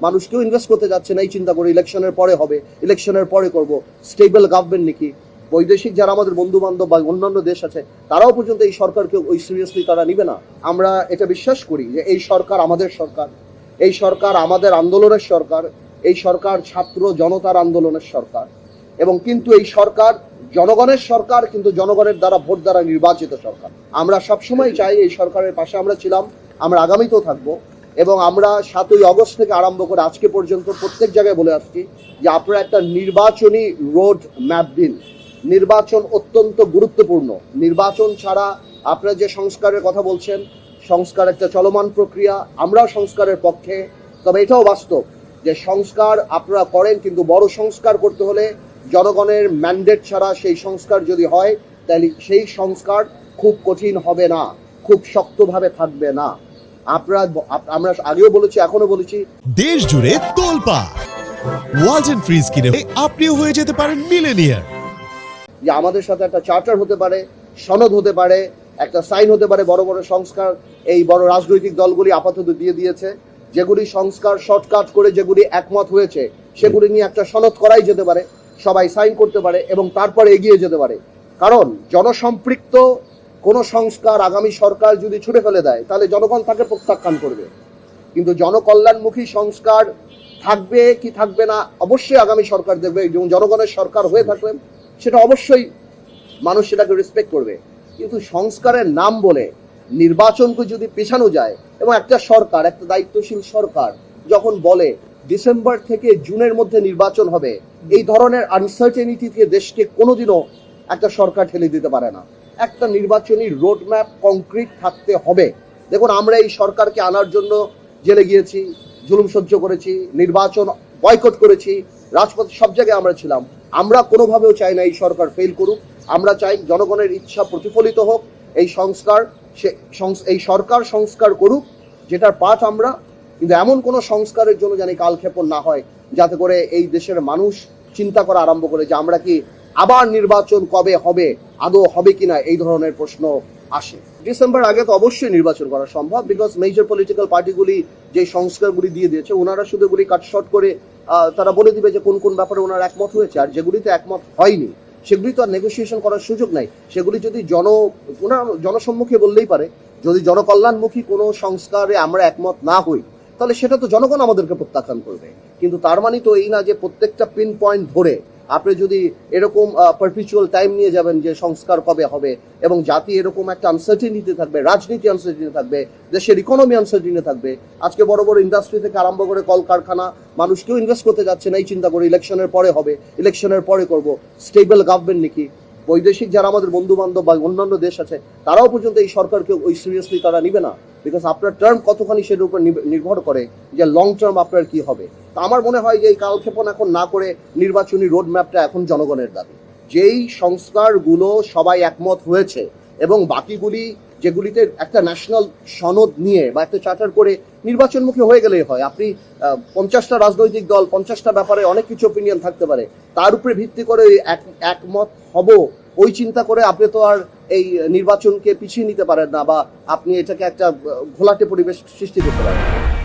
মানুষ কেউ ইনভেস্ট করতে যাচ্ছে না এই চিন্তা করে ইলেকশনের পরে হবে, ইলেকশনের পরে করব, স্টেবল গভর্নমেন্ট নাকি। বৈদেশিক যারা আমাদের বন্ধু বান্ধব বা অন্যান্য দেশ আছে তারাও পর্যন্ত এই সরকারকে ওই সিরিয়াসলি তারা নিবে না। আমরা এটা বিশ্বাস করি যে এই সরকার আমাদের সরকার, এই সরকার আমাদের আন্দোলনের সরকার, এই সরকার ছাত্র জনতার আন্দোলনের সরকার, এবং কিন্তু এই সরকার জনগণের সরকার, কিন্তু জনগণের দ্বারা ভোট দ্বারা নির্বাচিত সরকার। আমরা সবসময় চাই এই সরকারের পাশে আমরা ছিলাম, আমরা আগামীতেও থাকবো, এবং আমরা 7ই আগস্ট থেকে আরম্ভ করে আজকে পর্যন্ত প্রত্যেক জায়গায় বলে আসছি যে আপনারা একটা নির্বাচনী রোড ম্যাপ দিন। নির্বাচন অত্যন্ত গুরুত্বপূর্ণ। নির্বাচন ছাড়া আপনারা যে সংস্কারের কথা বলছেন, সংস্কার একটা চলমান প্রক্রিয়া, আমরাও সংস্কারের পক্ষে। তবে এটাও বাস্তব যে সংস্কার আপনারা করেন, কিন্তু বড় সংস্কার করতে হলে জনগণের ম্যান্ডেট ছাড়া সেই সংস্কার যদি হয় তাহলে সেই সংস্কার খুব কঠিন হবে না, খুব শক্তভাবে থাকবে না। আমরা আগেও বলেছি, এখনো বলেছি, দেশ জুড়ে তোলপাড় ওয়ালটন ফ্রিজ কিনে আপনিও হয়ে যেতে পারেন মিলেনিয়ার। যে আমাদের সাথে একটা চার্টার হতে পারে, সনদ হতে পারে, একটা সাইন হতে পারে। বড় বড় সংস্কার এই বড় রাজনৈতিক দলগুলি আপাতত দিয়ে দিয়েছে, যেগুলি সংস্কার শর্টকাট করে যেগুলি একমত হয়েছে সেগুলি নিয়ে একটা সনদ করাই যেতে পারে, সবাই সাইন করতে পারে এবং তারপরে এগিয়ে যেতে পারে। কারণ জনসম্পৃক্ত কোনো সংস্কার আগামী সরকার যদি ছুড়ে ফেলে দেয় তাহলে জনগণ তাকে প্রত্যাখ্যান করবে। কিন্তু জনকল্যাণমুখী সংস্কার থাকবে কি থাকবে না অবশ্যই আগামী সরকার দেখবে, এবং জনগণের সরকার হয়ে থাকলে সেটা অবশ্যই মানুষ সেটাকে রেসপেক্ট করবে। কিন্তু সংস্কারের নাম বলে নির্বাচনকে যদি পেছানো যায়, এবং একটা সরকার, একটা দায়িত্বশীল সরকার যখন বলে ডিসেম্বর থেকে জুনের মধ্যে নির্বাচন হবে, এই ধরনের আনসার্টেনিটি থেকে দেশকে কোনোদিনও একটা সরকার ঠেলে দিতে পারে না। একটা নির্বাচনী রোডম্যাপ কংক্রিট থাকতে হবে। দেখুন, আমরা এই সরকারকে আনার জন্য জেলে গিয়েছি, জুলুম সহ্য করেছি, নির্বাচন বয়কট করেছি, রাজপথে সব জায়গায় আমরা ছিলাম। আমরা কোনোভাবেও চাই না এই সরকার ফেল করুক। আমরা চাই জনগণের ইচ্ছা প্রতিফলিত হোক, এই সরকার সংস্কার করুক, যেটার পাঠ আমরা। কিন্তু এমন কোনো সংস্কারের জন্য যেন কালক্ষেপণ না হয়, যাতে করে এই দেশের মানুষ চিন্তা করা আরম্ভ করে যে আমরা কি আবার নির্বাচন কবে হবে, আদৌ হবে কিনা, এই ধরনের প্রশ্ন আসে। ডিসেম্বর আগে তো অবশ্যই নির্বাচন করা সম্ভব, বিকজ মেজর পলিটিক্যাল পার্টিগুলি যে সংস্কারগুলি দিয়ে দিয়েছে, ওনারা শুধু এগুলি কাটশর্ট করে তারা বলে দিবে যে কোন কোন ব্যাপারে ওনারা একমত হয়েছে, আর যেগুলিতে একমত হয়নি সেগুলি তো আর নেগোসিয়েশন করার সুযোগ নাই। সেগুলি যদি ওনারা জনসম্মুখে বললেই পারে, যদি জনকল্যাণমুখী কোনো সংস্কারে আমরা একমত না হই তাহলে সেটা তো জনগণ আমাদেরকে প্রত্যাখ্যান করবে। কিন্তু তার মানে তো এই না যে প্রত্যেকটা পিন পয়েন্ট ধরে আপনি যদি এরকম পারপিচুয়াল টাইম নিয়ে যাবেন যে সংস্কার কবে হবে, এবং জাতি এরকম একটা আনসার্টেনিটি থাকবে, রাজনীতি আনসার্টেনিটি থাকবে, দেশের ইকোনমি আনসার্টেনিটি থাকবে। আজকে বড় বড় ইন্ডাস্ট্রি থেকে আরম্ভ করে কলকারখানা, মানুষ কেউ ইনভেস্ট করতে যাচ্ছে না এই চিন্তা করে ইলেকশনের পরে হবে, ইলেকশনের পরে করব, স্টেবল গভর্নমেন্ট নাকি। বৈদেশিক যারা আমাদের বন্ধু বান্ধব বা অন্যান্য দেশ আছে তারাও পর্যন্ত এই সরকারকে ওই সিরিয়াসলি তারা নিবে না। বিকজ আপনার টার্ম কতখানি সেটার উপর নির্ভর করে যে লং টার্ম আপনার কি হবে। তা আমার মনে হয় যে এই কালক্ষেপণ এখন না করে নির্বাচনী রোড ম্যাপটা এখন জনগণের দাবি। যেই সংস্কারগুলো সবাই একমত হয়েছে এবং বাকিগুলি যেগুলিতে একটা ন্যাশনাল সনদ নিয়ে বা একটা চার্টার করে নির্বাচনমুখী হয়ে গেলেই হয়। আপনি 50টা রাজনৈতিক দল 50টা ব্যাপারে অনেক কিছু অপিনিয়ন থাকতে পারে, তার উপরে ভিত্তি করে একমত হব ওই চিন্তা করে আপনি তো আর এই নির্বাচনকে পিছিয়ে নিতে পারেন না, বা আপনি এটাকে একটা ঘোলাটে পরিবেশ সৃষ্টি করতে পারেন।